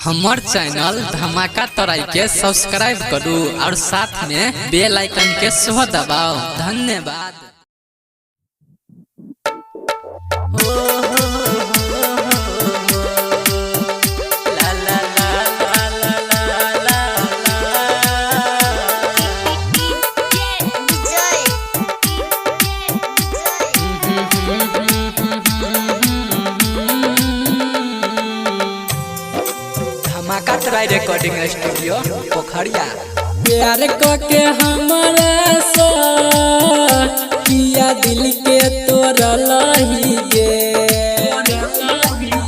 हमार चैनल धमाका तराई के सब्सक्राइब करू और साथ में बेल आइकन के सह दबाओ। धन्यवाद। धमाका तराई रिकॉर्डिंग स्टूडियो पोखरिया। प्यार के हमारा सा किया दिल के तोड़ल ही गे।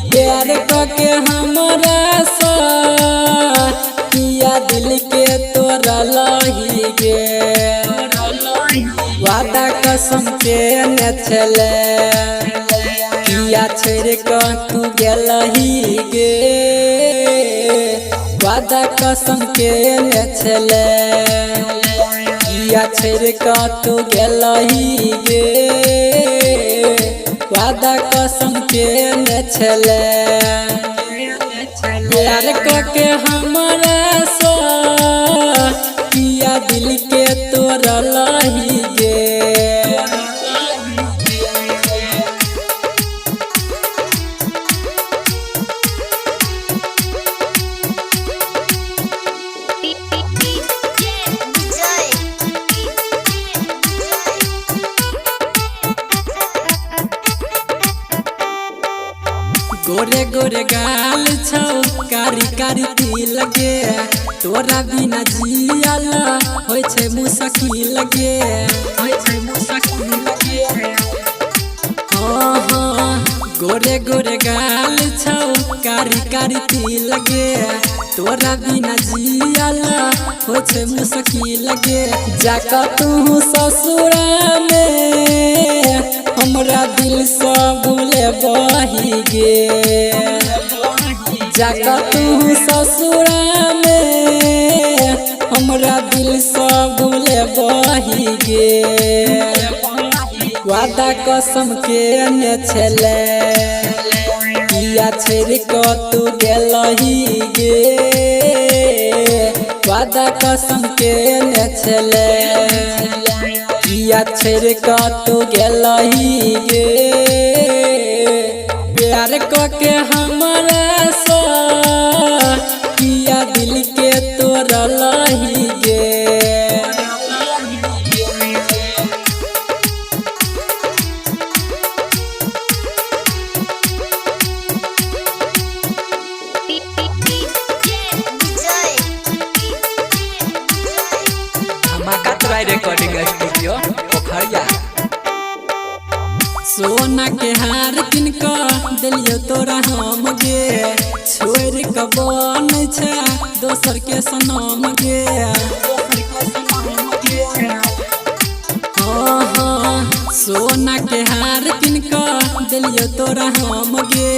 प्यार के हमारा सा किया दिल के तोड़ल ही गे। वादा कसम के न चले किया छोड़ के तू गेल ही गे। वादा कसम के न चले किया छोड़ के तू गेल ही गे। वादा कसम के न चले प्यार के हमारा सा किया दिल के तोड़ल ही गे। गोरे गोरे गाल छौ कारी कारी तिल गे। तोरा बिना जियल होय छै मुश्किल गे। गोरे गोरे गाल छौ कारी कारी तिल गे। तोरा बिना जियल होय छै मुश्किल गे। जाका तू ससुरा में हमरा दिल से भूले बही गे। जाका तू ससुरा में हमरा दिल से भूले बही गे। वादा कसम के न चले किया छोड़ के तू गेल ही गे। वादा कसम के न चले किया छोड़ के तू गेल ही गे। प्यार के हमारा सा किया दिल के तोड़ल ही गे। धमाका तराई रिकॉर्डिंग स्टूडियो पोखरिया। सोना के हार किन के दिलियो तोरा हम गे। छोड़ के बन छै दोसर के सनम गे। सोना के हार किन के दिलियो तोरा हम गे।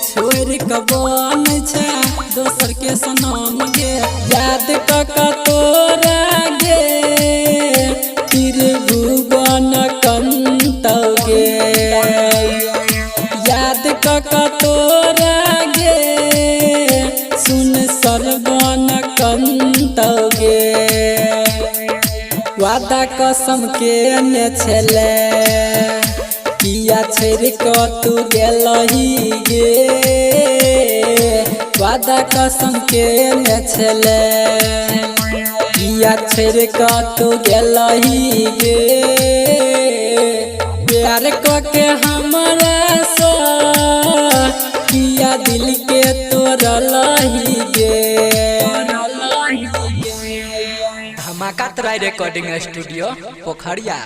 छोड़ के बन छै दोसर के सनम गे। याद के तोरा गे त्रिभुवन कंतौ गे। याद के तोरा गे सुन सरवन कंतौ गे। वादा कसम के न चले किया छोड़ के तू गेल ही गे। वादा कसम के न चले किया छोड़ के तू गेल ही गे। प्यार के हमारा सा किया दिल के तोड़ल ही गे। धमाका तराई रिकॉर्डिंग स्टूडियो पोखरिया।